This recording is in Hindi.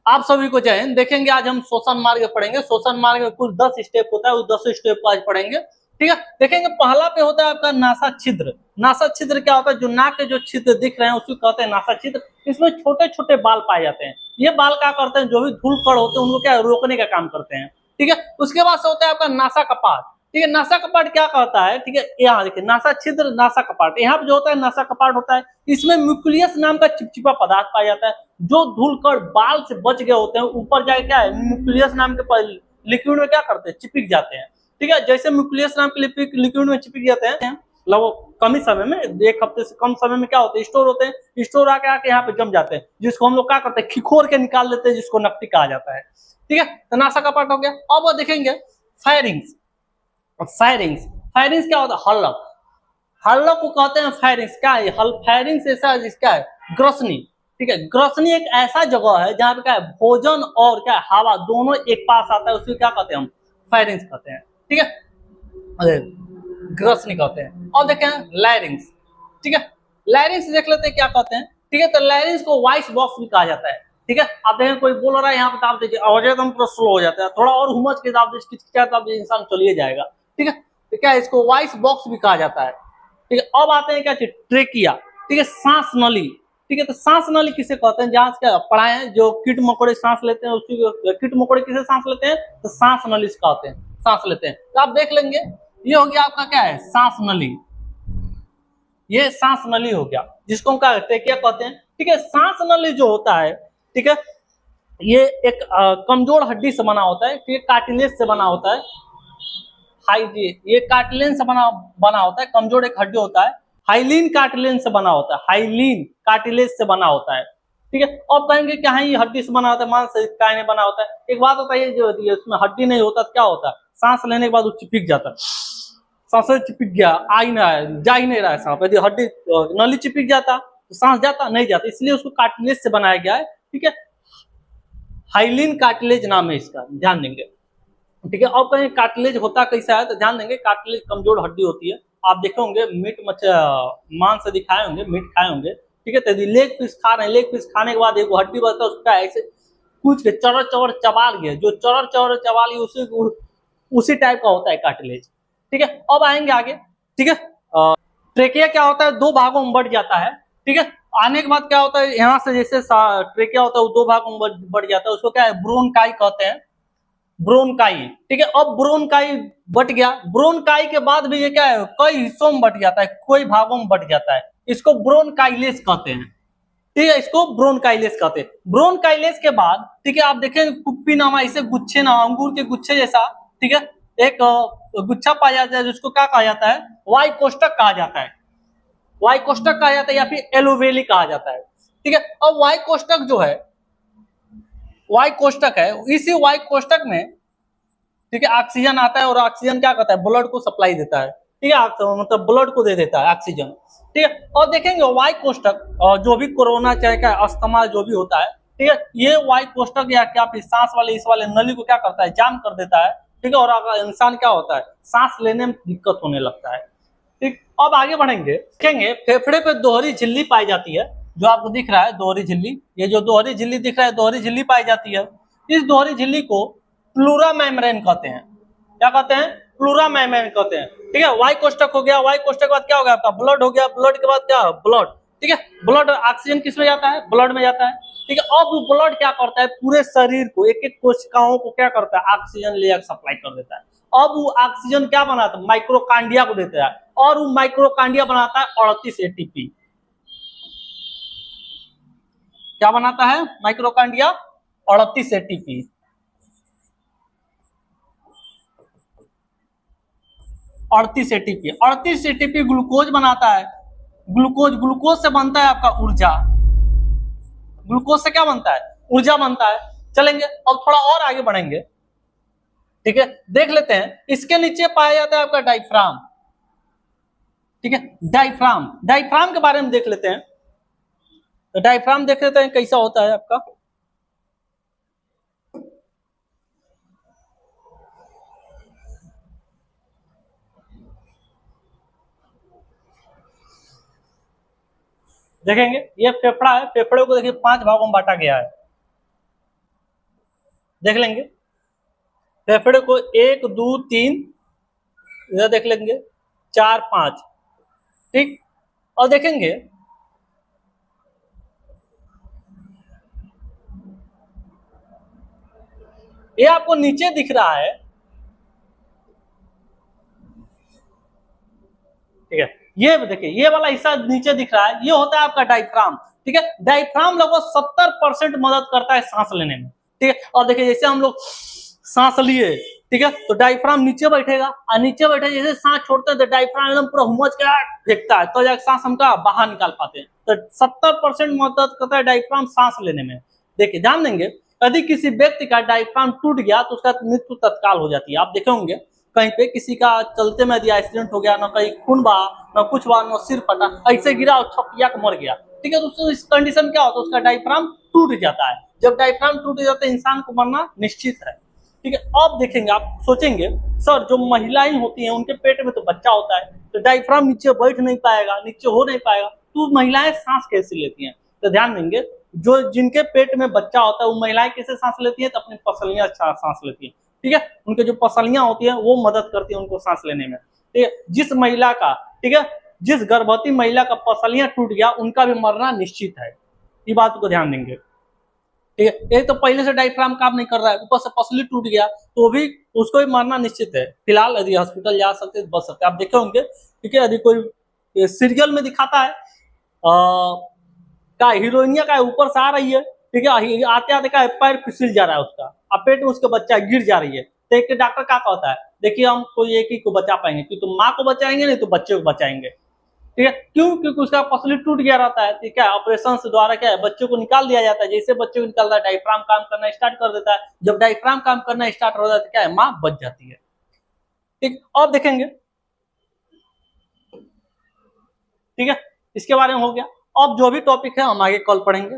आप सभी को जय हिंद। देखेंगे आज हम श्वसन मार्ग पढ़ेंगे। श्वसन मार्ग में कुल 10 स्टेप होता है, उस 10 स्टेप को आज पढ़ेंगे। ठीक है, देखेंगे पहला पे होता है आपका नासा छिद्र। नासा छिद्र क्या होता है? जो नाक के जो छिद्र दिख रहे हैं उसको कहते हैं नासा छिद्र। इसमें छोटे छोटे बाल पाए जाते हैं। ये बाल क्या करते हैं? जो भी धूल कण होते हैं उनको क्या रोकने का काम करते हैं। ठीक है, उसके बाद से होता है आपका नासा कपाट। ठीक है, नासा कपाट क्या करता है? ठीक है, यहाँ देखिए नासा छिद्र, नासा कपाट। यहाँ पे जो होता है नासा कपाट होता है, इसमें न्यूक्लियस नाम का चिपचिपा पदार्थ पाया जाता है। जो धूल कण बाल से बच गए होते हैं ऊपर जाके क्या है, न्यूक्लियस नाम के लिक्विड में क्या करते हैं? चिपक जाते हैं। ठीक है, जैसे न्यूक्लियस नाम के लिक्विड में चिपक जाते हैं, लगभग कम ही समय में, 1 हफ्ते से कम समय में क्या होते हैं? स्टोर होते हैं। स्टोर आके आके यहाँ पे जम जाते हैं, जिसको हम लोग क्या करते हैं? खिखोर के निकाल देते हैं, जिसको नकटी कहा जाता है। ठीक है, तो नासा का पार्ट हो गया। अब वो देखेंगे फायरिंग्स। फायरिंग्स, फायरिंग्स क्या होता है? हल्लक। हल्लक को कहते हैं फायरिंग्स। क्या है फायरिंग्स? ऐसा क्या है? ग्रसनी। ठीक है, ग्रसनी एक ऐसा जगह है जहां पे क्या है, भोजन और क्या हवा दोनों एक पास आता है, उसको क्या कहते हैं? हम फायरिंग्स कहते हैं। ठीक है, अरे ग्रसनी कहते हैं। और देखें लैरिंग्स। ठीक है, लैरिंग्स देख लेते हैं क्या कहते हैं। ठीक है, तो लैरिंग्स को वॉइस बॉक्स भी कहा जाता है। ठीक है, आप देखें कोई बोल रहा है यहाँ पे, आप देखिए आवाज एकदम पूरा स्लो हो जाता है, थोड़ा और हुमच के आप इंसान चलिए जाएगा। ठीक है, तो क्या इसको वॉइस बॉक्स भी कहा जाता है। ठीक है, अब आते हैं क्या चीज? ट्रेकिया। ठीक है, सांस नली। ठीक है, तो सांस नली किसे कहते हैं? जहां क्या पढ़ाए हैं, जो कीट मकोड़े सांस लेते हैं, उसी कीट मकोड़े किसे सांस लेते हैं? तो सांस नली से कहते हैं, सांस लेते हैं। तो आप देख लेंगे, ये हो गया आपका क्या है? सांस नली। ये सांस नली हो गया, जिसको हम क्या कहते हैं। ठीक है, सांस नली जो होता है, ठीक है, ये एक कमजोर हड्डी से बना होता है। ये कार्टिलेज से बना होता है। ये कार्टिलेज से बना होता है। कमजोर एक हड्डी होता है, हाइलिन कार्टिलेज से बना होता है। हाइलिन कार्टिलेज से बना होता है। ठीक है, अब कहेंगे कि हाँ ये हड्डी से बना होता है, मांस से काय नहीं बना होता है। एक बात होता है, जो उसमें हड्डी नहीं होता क्या होता है? सांस लेने के बाद वो चिपक जाता है, सांस चिपक गया, आ ही ना जा ही नहीं रहा है सांस। यदि हड्डी नली चिपक जाता तो सांस जाता नहीं जाता, इसलिए उसको कार्टिलेज से बनाया गया है। ठीक है, हाइलिन कार्टिलेज नाम है इसका, ध्यान देंगे। ठीक है, अब कहीं कार्टिलेज होता कैसा है तो ध्यान देंगे। कार्टिलेज कमजोर हड्डी होती है। आप देखे होंगे मीट मांस दिखाए होंगे, मीट खाए होंगे। ठीक है, तो यदि लेग पीस खा रहे हैं, लेग पीस खाने के बाद एक हड्डी बचता है, उसका ऐसे कुछ के चौड़ चौड़ चबा लिया, जो चौड़ चौड़ चबा लिया उसी टाइप का होता है कार्टिलेज। ठीक है, अब आएंगे आगे। ठीक है, ट्रेकिया क्या होता है? 2 भागों में बढ़ जाता है। ठीक है, आने के बाद क्या होता है, यहाँ से जैसे ट्रेकिया होता है वो 2 भागों में बढ़ जाता है, उसको क्या है? ब्रोनकाई कहते हैं। ब्रोनकाई। ठीक है, अब ब्रोनकाई बट गया। ब्रोनकाई के बाद भी ये क्या है? कई हिस्सों में बट जाता है, कई भागों में बट जाता है। इसको ब्रोनकाइलेस कहते हैं। ठीक है, इसको ब्रोनकाइलेस कहते हैं। ब्रोनकाइलेस के बाद ठीक है, आप देखें कुप्पी नामा, इसे गुच्छे नाम, अंगूर के गुच्छे जैसा। ठीक है, एक गुच्छा पाया जाता है, जिसको क्या कहा जाता है? वाई कोष्टक कहा जाता है। वाई कोष्टक कहा जाता है या फिर एलोवेली कहा जाता है। ठीक है, अब वाई कोष्टक जो है, वाई कोष्टक है, इसी वाई कोष्टक में ठीक है ऑक्सीजन आता है, और ऑक्सीजन क्या करता है? ब्लड को सप्लाई देता है। ठीक है, मतलब ब्लड को दे देता है ऑक्सीजन। ठीक है, और देखेंगे वाई कोष्टक, जो भी कोरोना चाहे क्या अस्थमा जो भी होता है, ठीक है, ये वाई कोष्टक या क्या सांस वाले इस वाले नली को क्या करता है? जाम कर देता है। ठीक है, और अगर इंसान क्या होता है? सांस लेने में दिक्कत होने लगता है। ठीक, अब आगे बढ़ेंगे, देखेंगे फेफड़े पे दोहरी झिल्ली पाई जाती है। जो आपको दिख रहा है दोहरी झिल्ली, ये जो दोहरी झिल्ली दिख रहा है, दोहरी झिल्ली पाई जाती है। इस दोहरी झिल्ली को प्लूरा मेम्ब्रेन कहते हैं। क्या कहते हैं? प्लूरा मेम्ब्रेन कहते हैं। ठीक है, वाई कोष्टक हो गया। वाई कोष्टक के बाद क्या हो गया आपका? ब्लड हो गया। ब्लड के बाद क्या? ब्लड। ठीक है, ब्लड ऑक्सीजन किस में जाता है? ब्लड में जाता है। ठीक है, अब ब्लड क्या करता है? पूरे शरीर को, एक एक कोशिकाओं को क्या करता है? ऑक्सीजन ले सप्लाई कर देता है। अब वो ऑक्सीजन क्या बनाता है? माइक्रोकांडिया को देता है, और वो माइक्रोकांडिया बनाता है 38 एटीपी। क्या बनाता है माइक्रोकांडिया? 38 एटीपी। 38 एटीपी, 38 एटीपी ग्लूकोज बनाता है। ग्लूकोज, ग्लूकोज से बनता है आपका ऊर्जा। ग्लूकोज से क्या बनता है? ऊर्जा बनता है। चलेंगे अब थोड़ा और आगे बढ़ेंगे। ठीक है, देख लेते हैं, इसके नीचे पाया जाता है आपका डायफ्राम। ठीक है, डायफ्राम, डायफ्राम के बारे में देख लेते हैं। तो डायफ्राम देख लेते हैं कैसा होता है आपका। देखेंगे ये फेफड़ा है। फेफड़े को देखिए 5 भागों में बांटा गया है। देख लेंगे फेफड़े को 1 2 3 इधर देख लेंगे 4 5, ठीक। और देखेंगे ये आपको नीचे दिख रहा है, ठीक है। ये देखिए ये वाला हिस्सा नीचे दिख रहा है, ये होता है आपका डायफ्राम, ठीक है। डायफ्राम लगभग 70% मदद करता है सांस लेने में, ठीक है। और देखिए जैसे हम लोग सांस लिए, ठीक है, तो डायफ्राम नीचे बैठेगा और नीचे बैठे जैसे सांस छोड़ते हैं तो डायफ्राम एकदम पूरा हुमच के फेंकता है, तो जाकर सांस हम बाहर निकाल पाते हैं। तो 70% मदद करता है डायफ्राम सांस लेने में। देखिए ध्यान देंगे, यदि किसी व्यक्ति का डायफ्राम टूट गया तो उसका मृत्यु तत्काल हो जाती है। आप देखे होंगे कहीं पे किसी का चलते में यदि एक्सीडेंट हो गया, ना कहीं खून बहा, ना कुछ बहा, ना सिर फटा, ऐसे गिरा और छपिया के मर गया, ठीक है, तो इस कंडीशन क्या होता है, उसका डायफ्राम टूट जाता है। जब डायफ्राम टूट जाता है इंसान को मरना निश्चित है, ठीक है। अब देखेंगे आप सोचेंगे सर जो महिलाएं होती हैं उनके पेट में तो बच्चा होता है, तो डायफ्राम नीचे बैठ नहीं पाएगा, नीचे हो नहीं पाएगा, तो महिलाएं सांस कैसे लेती हैं? तो ध्यान देंगे जो जिनके पेट में बच्चा होता है वो महिलाएं कैसे सांस लेती है, तो अपनी पसलियां सांस लेती है, ठीक है। उनके जो पसलियां होती है वो मदद करती है उनको सांस लेने में, ठीक है। जिस महिला का, ठीक है, जिस गर्भवती महिला का पसलियां टूट गया उनका भी मरना निश्चित है, ये बात को ध्यान देंगे, ठीक है। एक तो पहले से डायफ्राम काम नहीं कर रहा है, ऊपर से पसली टूट गया तो भी उसको भी मारना निश्चित है। फिलहाल यदि हॉस्पिटल जा सकते बच सकते, आप देखे होंगे, ठीक है। यदि कोई सीरियल में दिखाता है का हीरोइनिया का ऊपर से आ रही है, ठीक है, आते आते का पैर फिसल जा रहा है उसका, अब पेट में उसके बच्चा गिर जा रही है, तो एक डॉक्टर क्या कहता है, देखिए हम कोई एक ही को बचा पाएंगे, कि तुम माँ को बचाएंगे नहीं तो बच्चे को बचाएंगे, ठीक है। क्यों? क्योंकि उसका पसली टूट गया रहता है, ठीक है। ऑपरेशन से द्वारा क्या है बच्चे को निकाल दिया जाता है, जैसे बच्चे को निकालता है डायफ्राम काम करना स्टार्ट कर देता है, जब डायफ्राम काम करना स्टार्ट हो जाता है क्या है माँ बच जाती है, ठीक। अब देखेंगे, ठीक है, इसके बारे में हो गया। अब जो भी टॉपिक है हम आगे कल पढ़ेंगे।